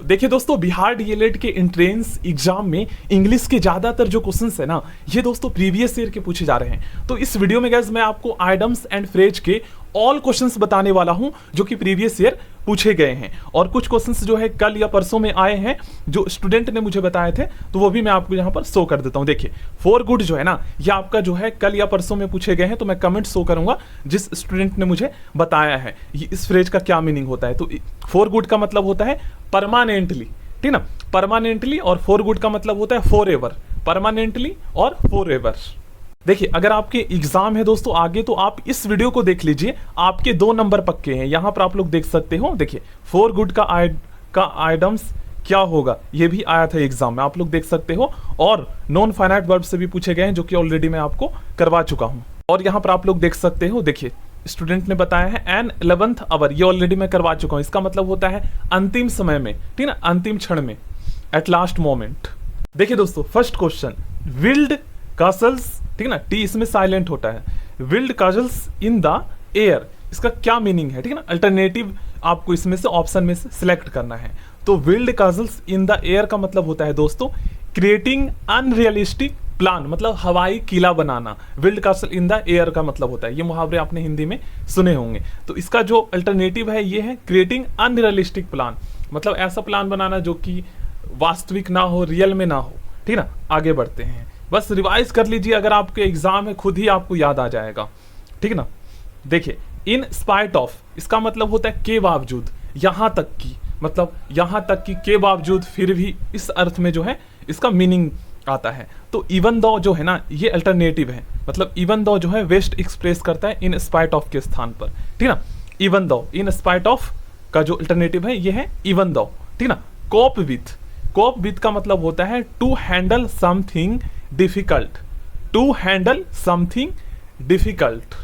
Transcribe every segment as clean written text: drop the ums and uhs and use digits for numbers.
देखिए दोस्तों, बिहार डीएलएड के एंट्रेंस एग्जाम में इंग्लिश के ज़्यादातर जो क्वेश्चंस है ना, ये दोस्तों प्रीवियस ईयर के पूछे जा रहे हैं। तो इस वीडियो में गाइस मैं आपको आइटम्स एंड फ्रेज के ऑल क्वेश्चंस बताने वाला हूं जो कि प्रीवियस ईयर पूछे गए हैं। और कुछ क्वेश्चंस जो है कल या परसों में आए हैं जो स्टूडेंट ने मुझे बताए थे, तो वो भी मैं आपको यहाँ पर शो कर देता हूँ। देखिए फॉर गुड जो है ना, ये आपका जो है कल या परसों में पूछे गए हैं, तो मैं कमेंट शो करूंगा जिस स्टूडेंट ने मुझे बताया है ये इस फ्रेज का क्या मीनिंग होता है। तो फॉर गुड का मतलब होता है परमानेंटली, ठीक ना, परमानेंटली, और फॉर गुड का मतलब होता है फॉर एवर, परमानेंटली और फॉर एवर। देखिए अगर आपके एग्जाम है दोस्तों आगे, तो आप इस वीडियो को देख लीजिए, आपके 2 नंबर पक्के हैं। यहां पर आप लोग देख सकते हो, देखिए फॉर गुड का आइटम्स क्या होगा, ये भी आया था एग्जाम में, आप लोग देख सकते हो। और नॉन फाइनाइट वर्ब से भी पूछे गए हैं जो कि ऑलरेडी मैं आपको करवा चुका हूं। और यहां पर आप लोग देख सकते हो, देखिए स्टूडेंट ने बताया है एन 11th आवर, ये ऑलरेडी मैं करवा चुका हूं। इसका मतलब होता है अंतिम समय में, ठीक ना, अंतिम क्षण में, एट लास्ट मोमेंट। देखिए दोस्तों फर्स्ट क्वेश्चन, विल्ड कासल्स, ठीक ना, टी इसमें साइलेंट होता है, build castles in the air, इसका क्या मीनिंग है, ठीक है ना। अल्टरनेटिव आपको इसमें से ऑप्शन में से सिलेक्ट करना है। तो build castles in the air का मतलब होता है दोस्तों क्रिएटिंग अनरियलिस्टिक प्लान, मतलब हवाई किला बनाना। Build castle in the air का मतलब होता है, ये मुहावरे आपने हिंदी में सुने होंगे। तो इसका जो अल्टरनेटिव है ये है क्रिएटिंग अनरियलिस्टिक प्लान, मतलब ऐसा प्लान बनाना जो कि वास्तविक ना हो, रियल में ना हो, ठीक ना। आगे बढ़ते हैं, बस रिवाइज कर लीजिए, अगर आपके एग्जाम है खुद ही आपको याद आ जाएगा, ठीक ना। देखिए इन स्पाइट ऑफ, इसका मतलब होता है के बावजूद, यहां तक की, मतलब यहां तक की, के बावजूद, फिर भी, इस अर्थ में जो है इसका मीनिंग आता है। तो इवन दो जो है ना, ये अल्टरनेटिव है, मतलब इवन दो जो है वेस्ट एक्सप्रेस करता है इन स्पाइट ऑफ के स्थान पर, ठीक ना। Even though, in spite of का जो अल्टरनेटिव है ये है इवन दो, ठीक ना। कोप विथ का मतलब होता है to handle something difficult, to handle something difficult.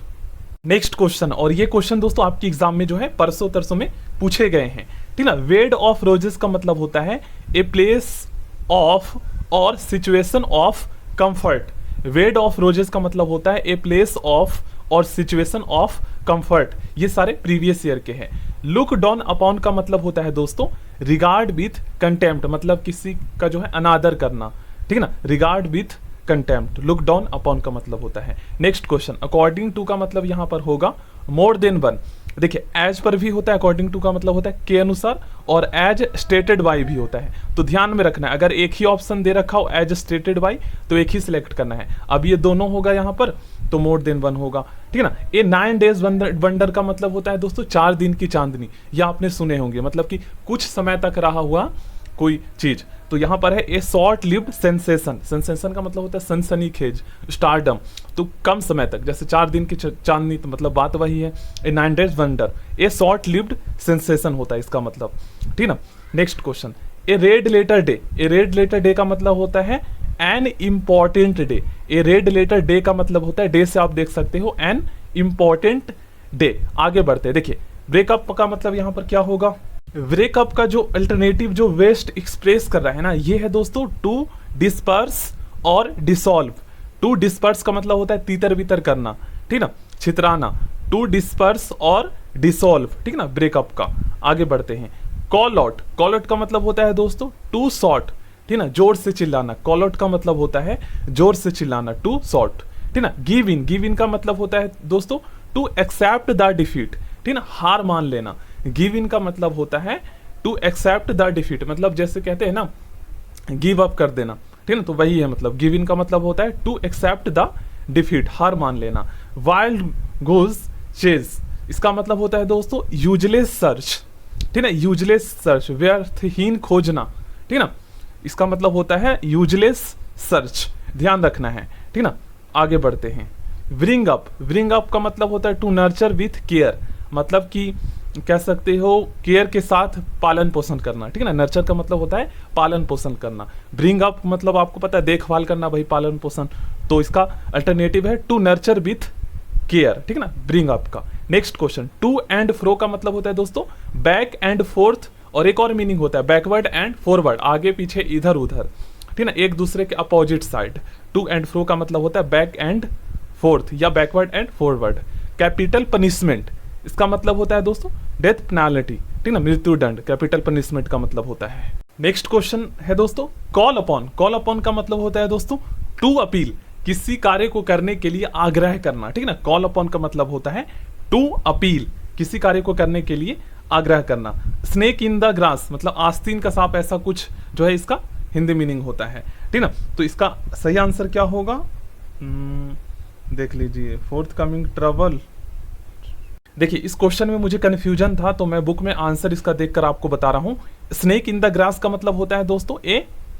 Next question, और ये क्वेश्चन दोस्तों आपके एग्जाम में जो है परसों तरसों में पूछे गए हैं, ठीक ना। वेड ऑफ रोजेस का मतलब होता है a place of or situation of comfort. Bed of roses का मतलब होता है a place of or situation of comfort, ये सारे प्रीवियस ईयर के हैं। लुक डाउन अपॉन का मतलब होता है दोस्तों रिगार्ड विथ कंटेम्प्ट, मतलब किसी का जो है अनादर करना, ठीक है ना, regard with contempt. Look down upon का मतलब होता है। नेक्स्ट क्वेश्चन, अकॉर्डिंग टू का मतलब यहां पर होगा मोर देन वन। देखिए एज पर भी होता है, अकॉर्डिंग टू का मतलब होता है के अनुसार, और एज स्टेटेड बाय भी होता है। तो ध्यान में रखना है, अगर एक ही ऑप्शन दे रखा हो एज स्टेटेड बाय, तो एक ही सिलेक्ट करना है। अब ये दोनों होगा यहाँ पर, तो मोर देन वन होगा, ठीक है ना। ये 9 डेज वंडर का मतलब होता है दोस्तों 4 दिन की चांदनी, ये आपने सुने होंगे, मतलब कि कुछ समय तक रहा हुआ कोई चीज। तो यहां पर है ए शॉर्ट लिव्ड सेंसेशन, सेंसेशन का मतलब होता है सनसनीखेज, स्टारडम, तो कम समय तक, जैसे 4 दिन की चांदनी, तो मतलब बात वही है। A 9 days wonder, a short lived sensation होता है इसका मतलब, ठीक ना। Next question, a red letter day, a red letter day का मतलब होता है an important day. A red letter day का मतलब होता है, डे से आप देख सकते हो एन इम्पॉर्टेंट डे। आगे बढ़ते हैं, देखिए ब्रेकअप का मतलब यहां पर क्या होगा। ब्रेकअप का जो अल्टरनेटिव जो वेस्ट एक्सप्रेस कर रहा है ना, ये है दोस्तों टू डिस्पर्स और डिसॉल्व। टू डिस्पर्स का मतलब होता है तीतर बितर करना, ठीक ना, छितराना। टू डिस्पर्स और डिसॉल्व, ठीक ना, ब्रेकअप का। आगे बढ़ते हैं, कॉल आउट, कॉल आउट का मतलब होता है दोस्तों टू शॉट, ठीक ना, जोर से चिल्लाना। कॉल आउट का मतलब होता है जोर से चिल्लाना, टू शॉट, ठीक ना। गिव इन का मतलब होता है दोस्तों टू एक्सेप्ट द डिफीट, ठीक ना, हार मान लेना। गिव इन का मतलब होता है टू एक्सेप्ट द डिफीट, मतलब जैसे कहते हैं ना गिव अप कर देना, ठीक ना, तो वही है मतलब। गिव इन का मतलब होता है टू एक्सेप्ट द डिफीट, हार मान लेना। वाइल्ड गोज चेज, इसका मतलब होता है दोस्तों यूजलेस सर्च, ठीक ना, यूजलेस सर्च, व्यर्थहीन खोजना, ठीक ना, इसका मतलब होता है यूजलेस सर्च, ध्यान रखना है, ठीक ना। आगे बढ़ते हैं, ब्रिंग अप का मतलब होता है टू नर्चर विथ केयर, मतलब कि कह सकते हो केयर के साथ पालन पोषण करना, ठीक है ना। नर्चर का मतलब होता है पालन पोषण करना। ब्रिंग अप मतलब आपको पता है देखभाल करना, भाई पालन पोषण, तो इसका अल्टरनेटिव है टू नर्चर विथ केयर, ठीक है ना, ब्रिंग अप का। Next question, to and fro का मतलब होता है दोस्तों बैक एंड फोर्थ, और एक और मीनिंग होता है बैकवर्ड एंड फॉरवर्ड, आगे पीछे इधर उधर, ठीक है ना, एक दूसरे के opposite side. To and fro का मतलब होता है बैक एंड फोर्थ या backward and forward. Capital punishment, इसका मतलब होता है दोस्तों डेथ पेनाल्टी, ठीक ना, मृत्युदंड, कैपिटल पनिशमेंट का मतलब होता है। नेक्स्ट क्वेश्चन है दोस्तों कॉल अपॉन। कॉल अपॉन का मतलब होता है दोस्तों टू अपील, किसी कार्य को करने के लिए आग्रह करना, ठीक ना। कॉल अपॉन का मतलब होता है टू अपील, किसी कार्य को करने के लिए आग्रह करना। स्नेक इन द ग्रास मतलब आस्तीन का सांप, ऐसा कुछ जो है इसका हिंदी मीनिंग होता है, ठीक ना। तो इसका सही आंसर क्या होगा, देख लीजिए, फोर्थ कमिंग ट्रबल। देखिए इस क्वेश्चन में मुझे कंफ्यूजन था, तो मैं बुक में आंसर इसका देखकर आपको बता रहा हूँ। स्नेक इन द ग्रास का मतलब होता है दोस्तों ए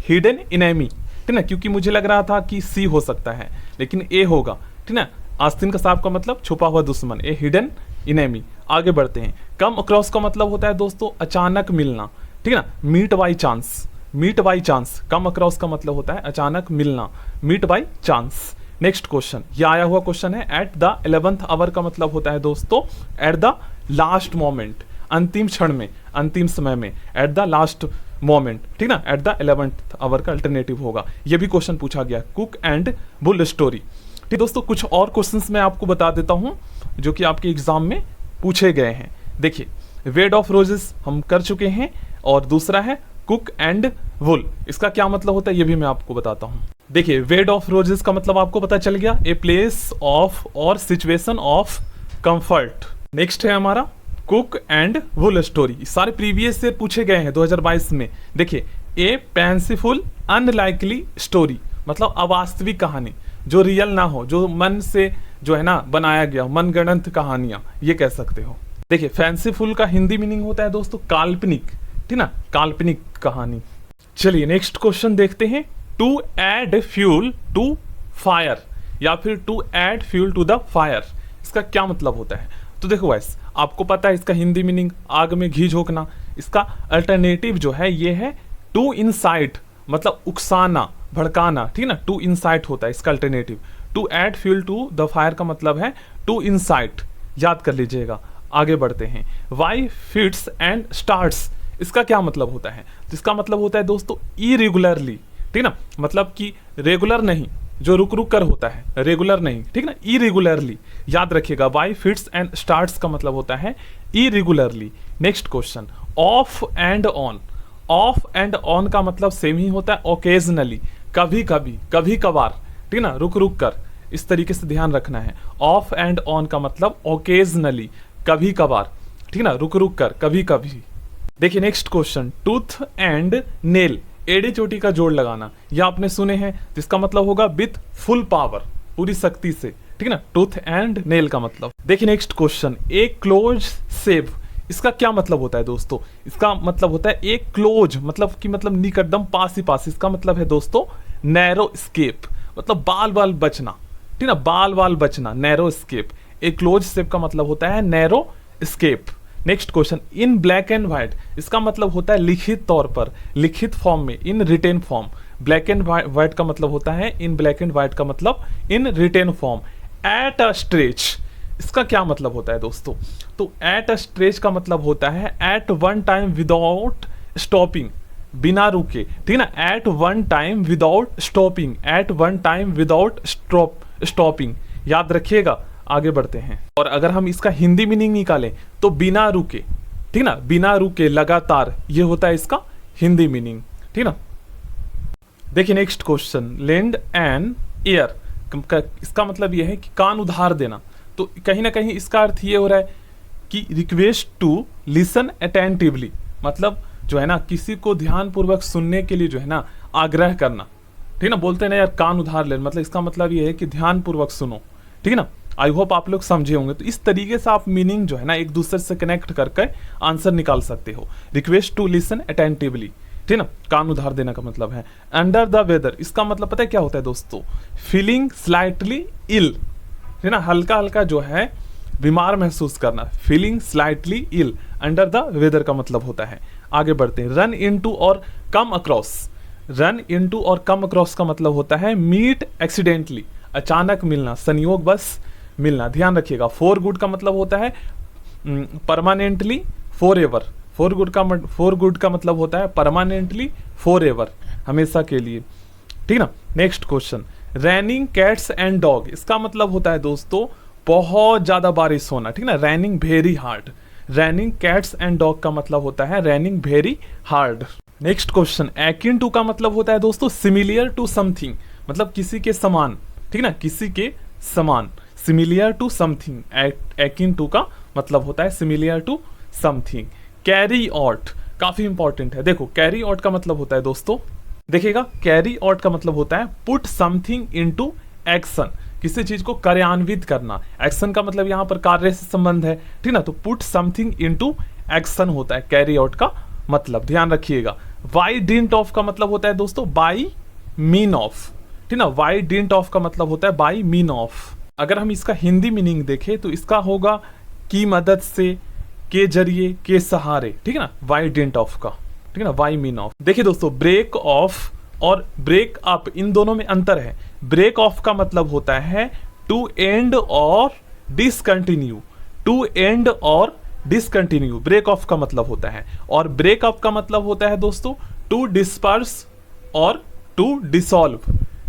हिडन इनेमी, ठीक ना, क्योंकि मुझे लग रहा था कि सी हो सकता है, लेकिन ए होगा, ठीक ना। आस्तीन का सांप का मतलब छुपा हुआ दुश्मन, ए हिडन इनेमी। आगे बढ़ते हैं। कम अक्रॉस का मतलब होता है दोस्तों अचानक मिलना, ठीक ना, meet by chance. Meet by chance, come across का मतलब होता है अचानक मिलना, meet by chance. Next question, ये आया हुआ क्वेश्चन है। एट द 11th आवर का मतलब होता है दोस्तों एट द लास्ट मोमेंट, अंतिम क्षण में, अंतिम समय में, एट द लास्ट मोमेंट, ठीक ना, एट द 11th आवर का अल्टरनेटिव होगा। ये भी क्वेश्चन पूछा गया, कुक एंड बुल स्टोरी। ठीक दोस्तों, कुछ और क्वेश्चंस मैं आपको बता देता हूं जो कि आपके एग्जाम में पूछे गए हैं। देखिए, वेड ऑफ रोजेस हम कर चुके हैं, और दूसरा है कुक एंड वुल, इसका क्या मतलब होता है ये भी मैं आपको बताता हूं। देखिए, वेड ऑफ रोजेस का मतलब आपको पता चल गया, ए place of or situation of comfort. Next है हमारा कुक एंड वुल स्टोरी, सारे प्रीवियस से पूछे गए हैं 2022 में। देखिए, ए फैंसीफुल अनलाइकली स्टोरी मतलब अवास्तविक कहानी, जो रियल ना हो, जो मन से जो है ना बनाया गया, मनगढ़ंत कहानियां, ये कह सकते हो। देखिए, फैंसीफुल का हिंदी मीनिंग होता है दोस्तों काल्पनिक, ठीक ना, काल्पनिक कहानी। चलिए नेक्स्ट क्वेश्चन देखते हैं। To add fuel to fire या फिर to add fuel to the fire, इसका क्या मतलब होता है? तो देखो गाइस, आपको पता है इसका हिंदी मीनिंग आग में घी झोंकना। इसका अल्टरनेटिव जो है ये है टू इंसाइट मतलब उकसाना, भड़काना, ठीक ना, टू इंसाइट होता है इसका alternative. To add fuel to the fire का मतलब है टू इंसाइट, याद कर लीजिएगा। आगे बढ़ते हैं। वाई फिट्स एंड स्टार्ट्स, इसका क्या मतलब होता है? तो इसका मतलब होता है दोस्तों इरेगुलरली, ठीक ना, मतलब कि रेगुलर नहीं, जो रुक रुक कर होता है, रेगुलर नहीं, ठीक ना, इरेगुलरली, याद रखिएगा। वाई फिट्स एंड स्टार्ट्स का मतलब होता है irregularly. Next question, of and on. Of and on का मतलब सेम ही होता है, ओकेजनली, कभी कभी, कभी कभार, ठीक ना, रुक रुक कर, इस तरीके से ध्यान रखना है। ऑफ एंड ऑन का मतलब ओकेजनली, कभी कभार, ठीक ना, रुक रुक कर, कभी कभी। देखिए next question, tooth and nail, एड़ी चोटी का जोड़ लगाना, यह आपने सुने हैं, जिसका मतलब होगा विथ फुल पावर, पूरी शक्ति से, ठीक ना, टूथ एंड नेल का मतलब। देखिए नेक्स्ट क्वेश्चन, ए क्लोज सेव, इसका क्या मतलब होता है दोस्तों? इसका मतलब होता है एक क्लोज मतलब कि मतलब निकटतम, पास ही पास। इसका मतलब है दोस्तों नैरो स्केप, मतलब बाल बाल बचना, ठीक ना, बाल बाल बचना, narrow escape. A close shave का मतलब होता है narrow escape. Next question, in black and white, इसका मतलब होता है लिखित तौर पर, लिखित फॉर्म में, in written form. Black and white का मतलब होता है इन ब्लैक एंड व्हाइट का मतलब in written form. At a stretch, इसका क्या मतलब होता है दोस्तों? तो एट अ स्ट्रेच का मतलब होता है at one time without stopping, बिना रुके, ठीक ना, at one time without stopping, at one time without stopping, याद रखिएगा। आगे बढ़ते हैं, और अगर हम इसका हिंदी मीनिंग निकालें तो बिना रुके, ठीक ना, बिना रुके, लगातार, ये होता है इसका हिंदी मीनिंग, ठीक ना। देखिए next question, lend an ear, इसका मतलब यह है कि कान उधार देना। तो कहीं ना कहीं इसका अर्थ ये हो रहा है कि रिक्वेस्ट टू लिसन अटेंटिवली, मतलब जो है ना किसी को ध्यानपूर्वक सुनने के लिए जो है ना आग्रह करना, ठीक ना, बोलते हैं ना यार कान उधार ले, मतलब इसका मतलब ये है कि ध्यानपूर्वक सुनो, ठीक ना। आई होप आप लोग समझे होंगे। तो इस तरीके से आप मीनिंग जो है ना एक दूसरे से कनेक्ट करके आंसर निकाल सकते हो। रिक्वेस्ट टू लिसन अटेंटिवली, ठीक ना, कान उधार देना का मतलब है। अंडर द वेदर, इसका मतलब पता है क्या होता है दोस्तों? फीलिंग स्लाइटली इल, है ना, हल्का हल्का जो है बीमार महसूस करना, feeling slightly ill, under the weather का मतलब होता है। आगे बढ़ते हैं। रन इनटू और कम अक्रॉस, रन इनटू और कम अक्रॉस का मतलब होता है मीट एक्सीडेंटली, अचानक मिलना, संयोग बस मिलना, ध्यान रखिएगा। फॉर गुड का मतलब होता है permanently, for ever. For good का मतलब होता है परमानेंटली, फॉर एवर, हमेशा के लिए, ठीक ना। Next question, raining cats and dog, इसका मतलब होता है दोस्तों बहुत ज्यादा बारिश होना, ठीक ना, raining very hard, raining cats and dog का मतलब होता है raining very hard. Next question, akin to का मतलब होता है दोस्तों सिमिलियर टू समथिंग, मतलब किसी के समान, ठीक ना, किसी के समान, similar to something. Akin to का मतलब होता है similar to something. Carry out काफी इंपॉर्टेंट है। देखो कैरी आउट का मतलब होता है दोस्तों, देखिएगा कैरी आउट का मतलब होता है पुट समथिंग इनटू एक्शन, किसी चीज को कार्यान्वित करना। एक्शन का मतलब यहाँ पर कार्य से संबंध है, ठीक ना, तो पुट समथिंग इनटू एक्शन होता है कैरी आउट का मतलब, ध्यान रखिएगा। वाई डिडंट ऑफ का मतलब होता है दोस्तों बाई मीन ऑफ, ठीक ना, वाई डिडंट ऑफ का मतलब होता है बाई मीन ऑफ। अगर हम इसका हिंदी मीनिंग देखें तो इसका होगा की मदद से, के जरिए, के सहारे, ठीक है ना, वाई डिडंट ऑफ का, ठीक है ना, वाई मीन ऑफ। देखिए दोस्तों ब्रेक ऑफ और ब्रेक अप इन दोनों में अंतर है। ब्रेक ऑफ का मतलब होता है टू एंड और डिसकंटिन्यू, टू एंड और डिसकंटिन्यू ब्रेक ऑफ का मतलब होता है। और ब्रेक अप का मतलब होता है दोस्तों टू डिस्पर्स और टू डिसॉल्व,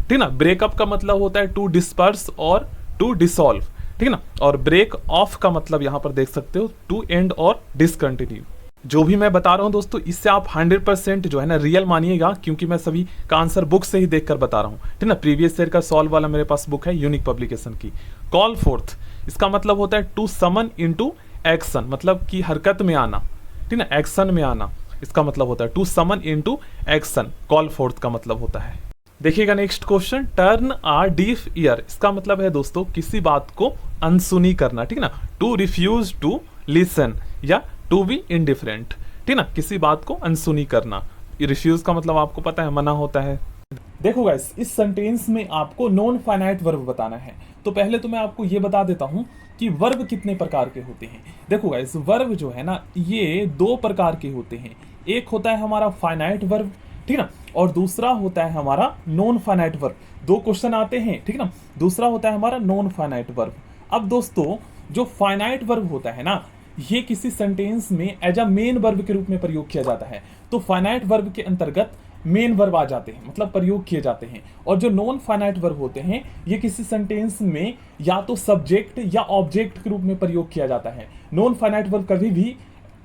ठीक ना, ब्रेकअप का मतलब होता है टू डिस्पर्स और टू डिसॉल्व, ठीक ना। और ब्रेक ऑफ का मतलब यहां पर देख सकते हो टू एंड और डिसकंटिन्यू। जो भी मैं बता रहा हूं दोस्तों इससे आप 100% जो है ना रियल मानिएगा, क्योंकि मैं सभी का आंसर बुक से ही देखकर बता रहा हूं, ठीक ना। प्रीवियस ईयर का सॉल्व वाला मेरे पास बुक है यूनिक पब्लिकेशन की। कॉल फोर्थ इसका मतलब होता है टू समन इनटू एक्शन, मतलब कि हरकत में आना, ठीक ना, एक्शन में आना, इसका मतलब होता है to summon into action, call forth का मतलब होता है। देखिएगा next question, turn a deaf ear, इसका मतलब है दोस्तों किसी बात को अनसुनी करना, ठीक ना, टू रिफ्यूज टू लिसन या टू बी इनडिफरेंट, ठीक ना, किसी बात को अनसुनी करना। रिफ्यूज का मतलब आपको पता है मना होता है। देखो गाइस इस सेंटेंस में आपको नॉन फाइनाइट वर्ब बताना है, तो पहले तो मैं आपको ये बता देता हूं कि वर्ब कितने प्रकार के होते हैं। देखो गाइस वर्ब जो है ना ये दो प्रकार के होते हैं, एक होता है हमारा फाइनाइट वर्ब, ठीक ना, और दूसरा होता है हमारा नॉन फाइनाइट वर्ब। दो क्वेश्चन आते हैं, ठीक ना, दूसरा होता है हमारा नॉन फाइनाइट वर्ब। अब दोस्तों जो फाइनाइट वर्ब होता है ना ये किसी सेंटेंस में एज अ मेन वर्ब के रूप में प्रयोग किया जाता है, तो फाइनाइट वर्ब के अंतर्गत मेन वर्ब आ जाते हैं, मतलब प्रयोग किए जाते हैं। और जो नॉन फाइनाइट वर्ब होते हैं ये किसी सेंटेंस में या तो सब्जेक्ट या ऑब्जेक्ट के रूप में प्रयोग किया जाता है। नॉन फाइनाइट वर्ब कभी भी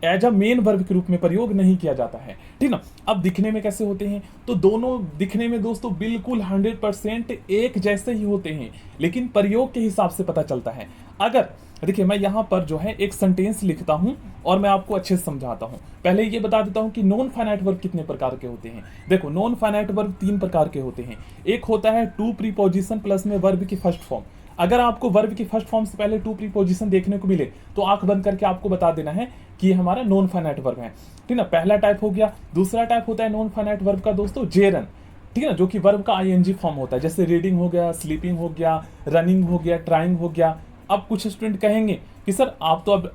एज अ मेन वर्ब के रूप में प्रयोग नहीं किया जाता है, ठीक ना। अब दिखने में कैसे होते हैं, तो दोनों दिखने में दोस्तों बिल्कुल 100% एक जैसे ही होते हैं, लेकिन प्रयोग के हिसाब से पता चलता है। अगर देखिए मैं यहाँ पर जो है एक सेंटेंस लिखता हूँ और मैं आपको अच्छे से समझाता हूँ। पहले ये बता देता हूँ कि नॉन फाइनाइट वर्ब कितने प्रकार के होते हैं। देखो नॉन फाइनाइट वर्ब 3 प्रकार के होते हैं। एक होता है टू प्रीपोजिशन प्लस में वर्ब की फर्स्ट फॉर्म। अगर आपको वर्ब की फर्स्ट फॉर्म से पहले टू प्रीपोजिशन देखने को मिले तो आंख बंद करके आपको बता देना है कि ये हमारा नॉन फाइनाइट वर्ब है, ठीक ना, पहला टाइप हो गया। दूसरा टाइप होता है नॉन फाइनाइट वर्ब का दोस्तों जेरन, ठीक है ना, जो कि वर्ब का आईएनजी फॉर्म होता है, जैसे रीडिंग हो गया, स्लीपिंग हो गया, रनिंग हो गया, ट्राइंग हो गया। अब कुछ स्टूडेंट कहेंगे कि सर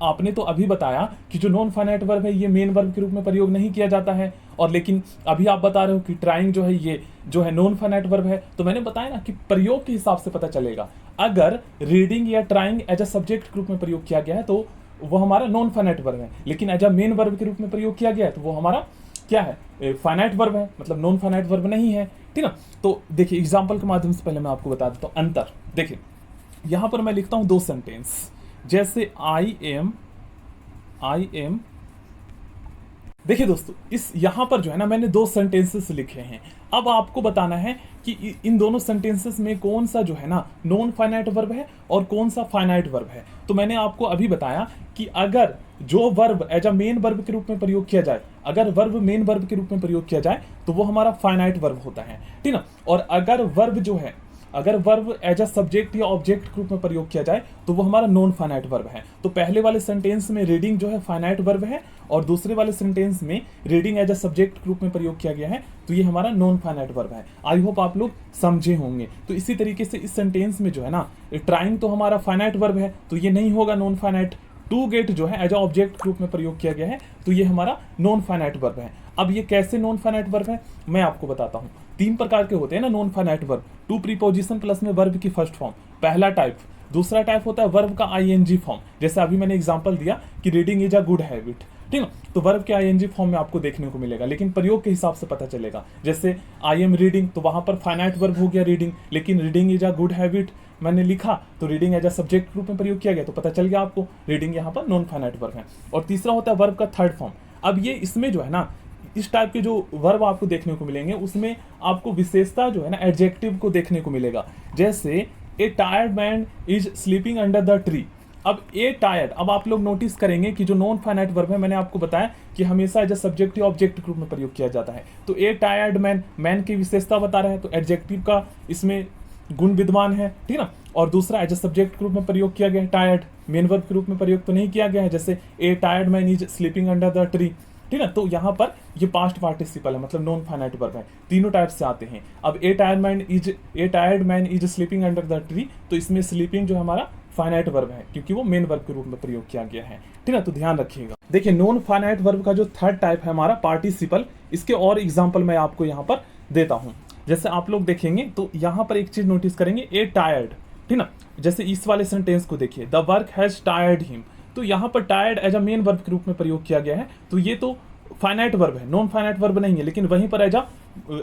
आपने तो अभी बताया कि जो नॉन फाइनाइट वर्ब है ये मेन वर्ब के रूप में प्रयोग नहीं किया जाता है, और लेकिन अभी आप बता रहे हो कि ट्राइंग जो है ये जो है नॉन फाइनाइट वर्ब है। तो मैंने बताया ना कि प्रयोग के हिसाब से पता चलेगा। अगर रीडिंग या ट्राइंग एज अ सब्जेक्ट के रूप में प्रयोग किया गया है तो वो हमारा नॉन फाइनाइट वर्ब है, लेकिन एज अ मेन वर्ब के रूप में प्रयोग किया गया है तो वो हमारा क्या है, फाइनाइट वर्ब है, मतलब नॉन फाइनाइट वर्ब नहीं है, ठीक ना। तो देखिए एग्जाम्पल के माध्यम से पहले मैं आपको बता देता हूँ अंतर। देखिए यहां पर मैं लिखता हूं 2 सेंटेंस, जैसे आई एम। देखिए दोस्तों इस यहां पर जो है ना मैंने 2 सेंटेंसेस लिखे हैं। अब आपको बताना है कि इन दोनों सेंटेंसेस में कौन सा जो है ना नॉन फाइनाइट वर्ब है और कौन सा फाइनाइट वर्ब है। तो मैंने आपको अभी बताया कि अगर जो verb as a main verb के रूप में प्रयोग किया जाए, अगर वर्ब मेन वर्ब के रूप में प्रयोग किया जाए तो वो हमारा फाइनाइट वर्ब होता है, ठीक ना। और अगर वर्ब जो है अगर वर्ब एज अ सब्जेक्ट या ऑब्जेक्ट के रूप में प्रयोग किया जाए तो वो हमारा नॉन फाइनाइट वर्ब है। तो पहले वाले सेंटेंस में रीडिंग जो है फाइनाइट वर्ब है और दूसरे वाले सेंटेंस में रीडिंग एज अ सब्जेक्ट के रूप में प्रयोग किया गया है, तो ये हमारा नॉन फाइनाइट वर्ब है। आई होप आप लोग समझे होंगे। तो इसी तरीके से इस सेंटेंस में जो है ना ट्राइंग तो हमारा फाइनाइट वर्ब है तो ये नहीं होगा नॉन फाइनाइट। टू गेट जो है एज अ ऑब्जेक्ट के रूप में प्रयोग किया गया है तो ये हमारा नॉन फाइनाइट वर्ब है। अब ये कैसे नॉन फाइनाइट वर्ब है मैं आपको बताता हूँ। 3 प्रकार के होते हैं ना non finite verb, to preposition plus में वर्ब की फर्स्ट फॉर्म, पहला टाइप। दूसरा टाइप होता है वर्ब का आईएनजी फॉर्म, जैसे अभी मैंने एग्जांपल दिया कि reading is a good habit, ठीक है। तो वर्ब के आईएनजी फॉर्म में आपको देखने को मिलेगा, लेकिन प्रयोग के हिसाब से पता चलेगा। जैसे आई एम रीडिंग, तो वहां पर फाइनाइट वर्ब हो गया रीडिंग, लेकिन reading is a good habit मैंने लिखा तो रीडिंग एज अ सब्जेक्ट रूप में प्रयोग किया गया, तो पता चल गया आपको रीडिंग यहाँ पर नॉन फाइनाइट वर्ब है। और तीसरा होता है वर्ब का थर्ड फॉर्म। अब ये इसमें जो है ना, इस टाइप के जो वर्ब आपको देखने को मिलेंगे उसमें आपको विशेषता जो है ना एडजेक्टिव को देखने को मिलेगा। जैसे a tired man is sleeping under the tree. अब ए टायर्ड, अब आप लोग नोटिस करेंगे कि जो नॉन फाइनाइट वर्ब है, मैंने आपको बताया कि हमेशा एज सब्जेक्ट या ऑब्जेक्ट के रूप में प्रयोग किया जाता है। तो ए टायर्ड मैन, मैन की विशेषता बता रहा है तो एडजेक्टिव का इसमें गुण विद्यमान है, ठीक ना। और दूसरा एज सब्जेक्ट के रूप में प्रयोग किया गया है, टायर्ड मेन वर्ब के रूप में प्रयोग तो नहीं किया गया है, जैसे a tired man is sleeping under the tree, ठीक है। तो यहाँ पर ये पास्ट पार्टिसिपल है, मतलब नॉन फाइनाइट वर्ब है, तीनों टाइप से आते हैं। अब a tired man is sleeping under the tree, तो इसमें स्लीपिंग जो हमारा फाइनाइट वर्ब है क्योंकि वो मेन वर्ब के रूप में प्रयोग किया गया है, ठीक है। तो ध्यान रखिएगा। देखिए नॉन फाइनाइट वर्ब का जो थर्ड टाइप है हमारा पार्टिसिपल, इसके और एग्जांपल मैं आपको यहाँ पर देता हूँ। जैसे आप लोग देखेंगे तो यहाँ पर एक चीज नोटिस करेंगे, ए टायर्ड, ठीक ना। जैसे इस वाले सेंटेंस को देखिए, the work has tired him, तो यहाँ पर tired as a main verb के रूप में प्रयोग किया गया है, तो ये तो फाइनाइट वर्ब है, नॉन फाइनाइट वर्ब नहीं है, लेकिन वहीं पर एज अ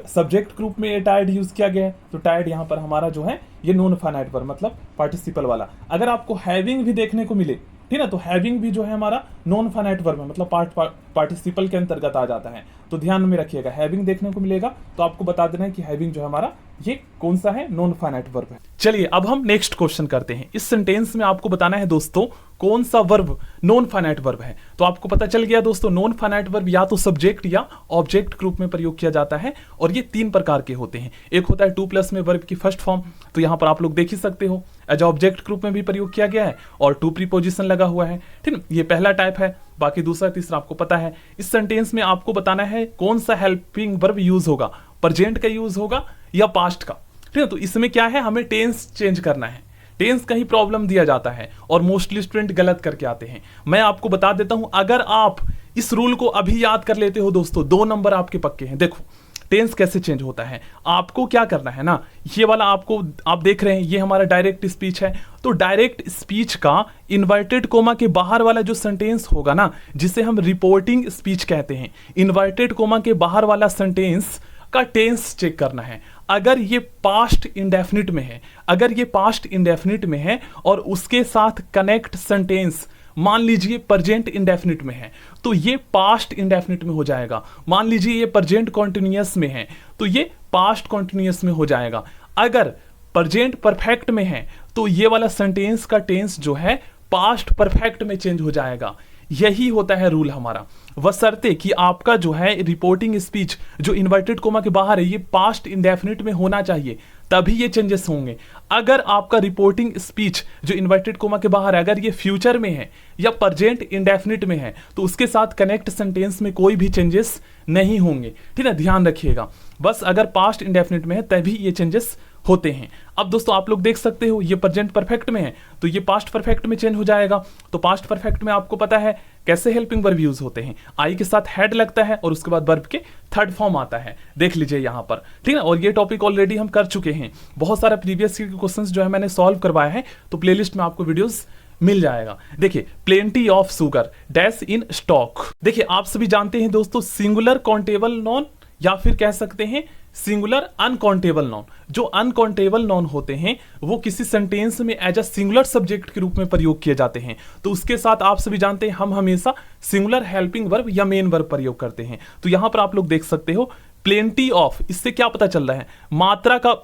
सब्जेक्ट के रूप में ए टायर्ड यूज किया गया है, तो टायर्ड यहाँ पर हमारा जो है ये नॉन फाइनाइट वर्ब मतलब पार्टिसिपल वाला। अगर आपको हैविंग भी देखने को मिले, ठीक है, तो हैविंग भी जो है हमारा नॉन फाइनाइट वर्ब है, मतलब पार्टिसिपल के अंतर्गत आ जाता है। तो ध्यान में रखिएगा, हैविंग देखने को मिलेगा तो आपको बता देना है कि हैविंग जो है हमारा ये कौन सा है, नॉन फाइनाइट वर्ब है। चलिए अब हम नेक्स्ट क्वेश्चन करते हैं। इस सेंटेंस में आपको बताना है दोस्तों कौन सा वर्ब नॉन फाइनाइट वर्ब है। तो आपको पता चल गया दोस्तों, नॉन फाइनाइट वर्ब या तो सब्जेक्ट या ऑब्जेक्ट के रूप में प्रयोग किया जाता है, और ये तीन प्रकार के होते हैं। एक होता है टू प्लस में वर्ब की फर्स्ट फॉर्म, तो यहाँ पर आप लोग देख ही सकते हो एज ऑब्जेक्ट के रूप में भी प्रयोग किया गया है और टू प्रीपोजिशन लगा हुआ है, ठीक है। ये पहला टाइप है, बाकी दूसरा तीसरा आपको पता है। इस सेंटेंस में आपको बताना है कौन सा हेल्पिंग वर्ब यूज होगा, प्रेजेंट का यूज होगा या पास्ट का, ठीक है। तो इसमें क्या है, हमें टेंस चेंज करना है। टेंस का ही प्रॉब्लम दिया जाता है और मोस्टली स्टूडेंट गलत करके आते हैं। मैं आपको बता देता हूं, अगर आप इस रूल को अभी याद कर लेते हो दोस्तों, 2 नंबर आपके पक्के हैं। देखो टेंस कैसे चेंज होता है, आपको क्या करना है ना, ये वाला आपको आप देख रहे हैं ये हमारा डायरेक्ट स्पीच है, तो डायरेक्ट स्पीच का इन्वर्टेड कोमा के बाहर वाला जो सेंटेंस होगा ना, जिसे हम रिपोर्टिंग स्पीच कहते हैं, इन्वर्टेड कोमा के बाहर वाला सेंटेंस का टेंस चेक करना है। अगर ये पास्ट इंडेफिनिट में है, अगर ये पास्ट इंडेफिनिट में है और उसके साथ कनेक्ट सेंटेंस मान लीजिए प्रेजेंट इंडेफिनिट में है, तो ये पास्ट इंडेफिनिट में हो जाएगा। मान लीजिए ये प्रेजेंट कॉन्टिन्यूअस में है तो ये पास्ट कॉन्टिन्यूअस में हो जाएगा। अगर प्रेजेंट परफेक्ट में है तो ये वाला सेंटेंस का टेंस जो है पास्ट परफेक्ट में चेंज हो जाएगा। यही होता है रूल हमारा, बशर्ते कि आपका जो है रिपोर्टिंग स्पीच जो इन्वर्टेड कोमा के बाहर है ये पास्ट इंडेफिनिट में होना चाहिए, तभी ये चेंजेस होंगे। अगर आपका रिपोर्टिंग स्पीच जो इन्वर्टेड कोमा के बाहर है अगर ये फ्यूचर में है या प्रेजेंट इंडेफिनिट में है तो उसके साथ कनेक्ट सेंटेंस में कोई भी चेंजेस नहीं होंगे, ठीक है। ध्यान रखिएगा, बस अगर पास्ट इंडेफिनिट में है तभी ये चेंजेस होते हैं। अब दोस्तों आप लोग देख सकते हो ये प्रेजेंट परफेक्ट में है तो ये पास्ट परफेक्ट में चेंज हो जाएगा। तो पास्ट परफेक्ट में आपको पता है कैसे हेल्पिंग वर्ब यूज होते हैं, आई के साथ हेड लगता है और उसके बाद वर्ब के थर्ड फॉर्म आता है, देख लीजिए यहाँ पर, ठीक है। और ये टॉपिक ऑलरेडी हम कर चुके हैं, बहुत सारा प्रीवियस ईयर के क्वेश्चंस जो है मैंने सॉल्व करवाया है, तो प्लेलिस्ट में आपको वीडियोस मिल जाएगा। देखिए plenty of sugar dash in stock. देखिए आप सभी जानते हैं दोस्तों सिंगुलर काउंटेबल नॉन या फिर कह सकते हैं सिंगुलर अनकाउंटेबल नॉन। जो अनकाउंटेबल नॉन होते हैं वो किसी सेंटेंस में एज अ सिंगुलर सब्जेक्ट के रूप में प्रयोग किए जाते हैं, तो उसके साथ आप सभी जानते हैं हम हमेशा सिंगुलर हेल्पिंग वर्ब या मेन वर्ब प्रयोग करते हैं। तो यहां पर आप लोग देख सकते हो प्लेंटी ऑफ, इससे क्या पता चल रहा है, मात्रा का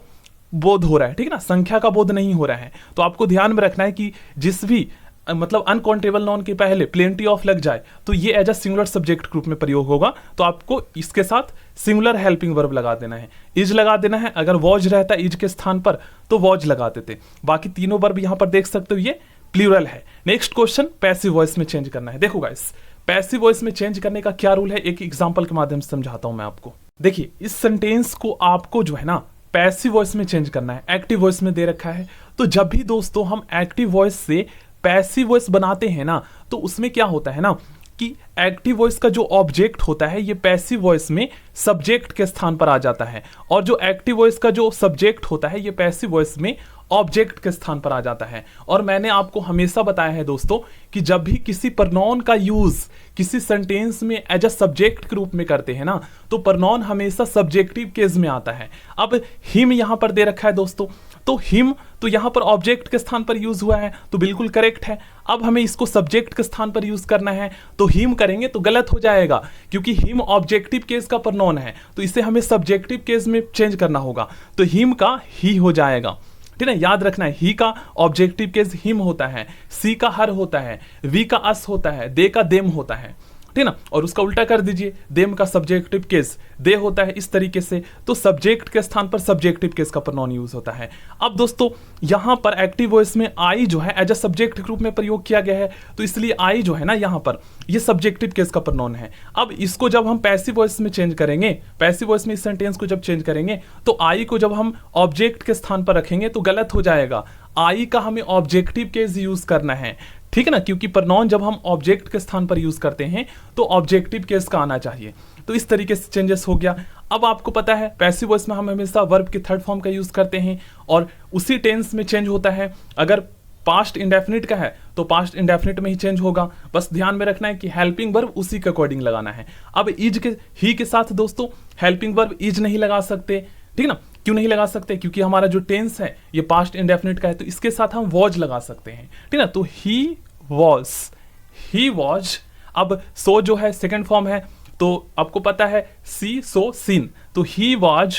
बोध हो रहा है, ठीक है ना, संख्या का बोध नहीं हो रहा है। तो आपको ध्यान में रखना है कि जिस भी मतलब अनकाउंटेबल नॉन के पहले प्लेंटी ऑफ लग जाए तो ये एज अ सिंगुलर सब्जेक्ट के रूप में प्रयोग होगा, तो आपको इसके साथ सिंगुलर हेल्पिंग वर्ब लगा देना है, इज लगा देना है। अगर वॉज रहता इज के स्थान पर तो वॉज लगा देते। बाकी तीनों वर्ब यहां पर देख सकते हो ये प्लूरल है। नेक्स्ट क्वेश्चन पैसिव वॉइस में चेंज करना है। देखो गाइस पैसिव वॉइस में चेंज करने का क्या रूल है, एक एग्जांपल के माध्यम से समझाता हूं मैं आपको। देखिए इस सेंटेंस को आपको जो है ना पैसिव वॉइस में चेंज करना है, एक्टिव वॉइस में दे रखा है। तो जब भी दोस्तों हम एक्टिव वॉइस से पैसिव वॉइस बनाते हैं ना तो उसमें क्या होता है ना कि एक्टिव वॉइस का जो ऑब्जेक्ट होता है ये पैसिव वॉइस में सब्जेक्ट के स्थान पर आ जाता है, और जो एक्टिव वॉइस का जो सब्जेक्ट होता है ये पैसिव वॉइस में ऑब्जेक्ट के स्थान पर आ जाता है। और मैंने आपको हमेशा बताया है दोस्तों कि जब भी किसी प्रनॉन का यूज किसी सेंटेंस में एज अ सब्जेक्ट के रूप में करते हैं ना, तो प्रनॉन हमेशा सब्जेक्टिव केस में आता है। अब हिम यहां पर दे रखा है दोस्तों, तो हिम तो यहां पर ऑब्जेक्ट के स्थान पर यूज हुआ है, तो बिल्कुल करेक्ट है। अब हमें इसको सब्जेक्ट के स्थान पर यूज करना है, तो हिम करेंगे तो गलत हो जाएगा, क्योंकि हिम ऑब्जेक्टिव केस का प्रनॉन है, तो इसे हमें सब्जेक्टिव केस में चेंज करना होगा। तो हिम का ही हो जाएगा, ठीक है। याद रखना है, ही का ऑब्जेक्टिव केस हिम होता है, सी का हर होता है, वी का अस होता है, दे का देम होता है, ठीक ना। और उसका उल्टा कर दीजिए, देम का सब्जेक्टिव केस दे होता है, इस तरीके से। तो सब्जेक्ट के स्थान पर सब्जेक्टिव केस का प्रनॉन यूज होता है। अब दोस्तों यहां पर एक्टिव वॉइस में आई जो है एज अ सब्जेक्ट के रूप में प्रयोग किया गया है, तो इसलिए आई जो है ना यहां पर ये सब्जेक्टिव केस का प्रनॉन है। अब इसको जब हम पैसिव वॉइस में चेंज करेंगे, पैसिव वॉइस में इस सेंटेंस को जब चेंज करेंगे, तो आई को जब हम ऑब्जेक्ट के स्थान पर रखेंगे तो गलत हो जाएगा। आई का हमें ऑब्जेक्टिव केस यूज करना है, ठीक है ना, क्योंकि प्रनॉन जब हम ऑब्जेक्ट के स्थान पर यूज करते हैं तो ऑब्जेक्टिव केस का आना चाहिए। तो इस तरीके से चेंजेस हो गया। अब आपको पता है पैसिव वॉइस में हम हमेशा वर्ब के थर्ड फॉर्म का यूज करते हैं और उसी टेंस में चेंज होता है। अगर पास्ट इंडेफिनिट का है तो पास्ट इंडेफिनिट में ही चेंज होगा। बस ध्यान में रखना है कि हेल्पिंग वर्ब उसी के अकॉर्डिंग लगाना है। अब इज के ही के साथ दोस्तों हेल्पिंग वर्ब इज नहीं लगा सकते, ठीक ना। क्यों नहीं लगा सकते? क्योंकि हमारा जो टेंस है ये पास्ट इंडेफिनिट का है, तो इसके साथ हम वॉज लगा सकते हैं, ठीक ना। तो ही वॉज। अब सो जो है सेकंड फॉर्म है, तो आपको पता है सी सो सीन, तो he was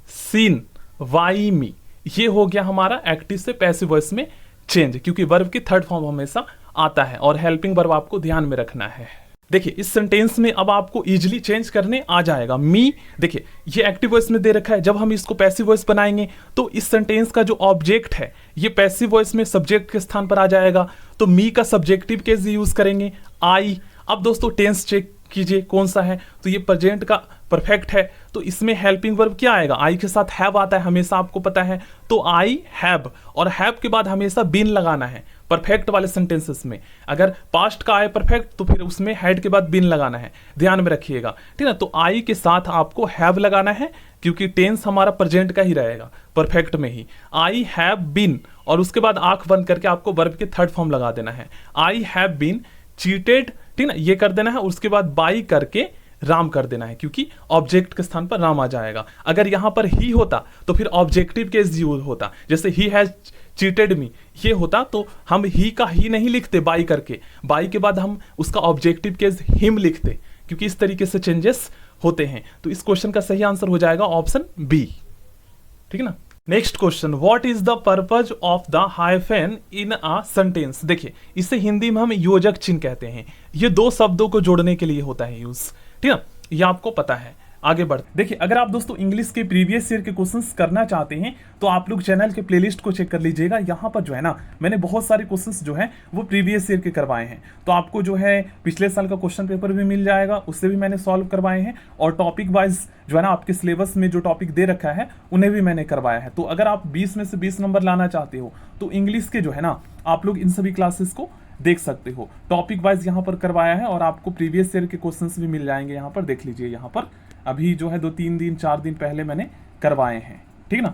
seen why me. ये हो गया हमारा एक्टिव से पैसिव वॉइस में चेंज, क्योंकि वर्ब की थर्ड फॉर्म हमेशा आता है। और हेल्पिंग वर्ब आपको ध्यान में रखना है। देखिए इस सेंटेंस में अब आपको इजीली चेंज करने आ जाएगा। मी, देखिए ये एक्टिव वॉइस में दे रखा है, जब हम इसको पैसिव वॉइस बनाएंगे तो इस सेंटेंस का जो ऑब्जेक्ट है ये पैसिव वॉइस में सब्जेक्ट के स्थान पर आ जाएगा। तो मी का सब्जेक्टिव केस यूज करेंगे, आई। अब दोस्तों टेंस चेक कीजिए कौन सा है, तो ये प्रेजेंट का परफेक्ट है, तो इसमें हेल्पिंग वर्ब क्या आएगा? आई के साथ हैव आता है, हमेशा आपको पता है। तो आई हैव, और हैव के बाद हमेशा बीन लगाना है परफेक्ट वाले सेंटेंसेस में। अगर पास्ट का आए परफेक्ट तो फिर उसमें हैड के बाद बीन लगाना है, ध्यान में रखिएगा, ठीक है। तो आई के साथ आपको हैव लगाना है, क्योंकि टेंस हमारा प्रेजेंट का ही रहेगा परफेक्ट में ही। आई हैव बीन, और उसके बाद आंख बंद करके आपको वर्ब के थर्ड फॉर्म लगा देना है। आई हैव बीन चीटेड, ठीक ना, ये कर देना है। उसके बाद बाई करके राम कर देना है, क्योंकि ऑब्जेक्ट के स्थान पर राम आ जाएगा। अगर यहां पर ही होता तो फिर ऑब्जेक्टिव केस यूज होता, जैसे ही हैज चीटेड मी ये होता, तो हम ही का ही नहीं लिखते बाई करके, बाई के बाद हम उसका ऑब्जेक्टिव केस हिम लिखते, क्योंकि इस तरीके से चेंजेस होते हैं। तो इस क्वेश्चन का सही आंसर हो जाएगा ऑप्शन बी, ठीक है ना। Next question, what is the purpose of the hyphen in a sentence. देखिए इसे हिंदी में हम योजक चिन्ह कहते हैं। ये दो शब्दों को जोड़ने के लिए होता है यूज, ठीक है, ये आपको पता है। आगे बढ़, देखिए अगर आप दोस्तों इंग्लिश के प्रीवियस ईयर के क्वेश्चंस करना चाहते हैं तो आप लोग चैनल के प्लेलिस्ट को चेक कर लीजिएगा। यहाँ पर जो है ना मैंने बहुत सारे क्वेश्चंस जो है वो प्रीवियस ईयर के करवाए हैं, तो आपको जो है पिछले साल का क्वेश्चन पेपर भी मिल जाएगा, उससे भी मैंने सॉल्व करवाए हैं। और टॉपिक वाइज जो है ना आपके सिलेबस में जो टॉपिक दे रखा है उन्हें भी मैंने करवाया है। तो अगर आप 20 में से 20 नंबर लाना चाहते हो तो इंग्लिश के जो है ना आप लोग इन सभी क्लासेस को देख सकते हो। टॉपिक वाइज यहाँ पर करवाया है, और आपको प्रीवियस ईयर के क्वेश्चंस भी मिल जाएंगे। यहाँ पर देख लीजिए, यहाँ पर अभी जो है 2-3 दिन 4 दिन पहले मैंने करवाए हैं, ठीक ना।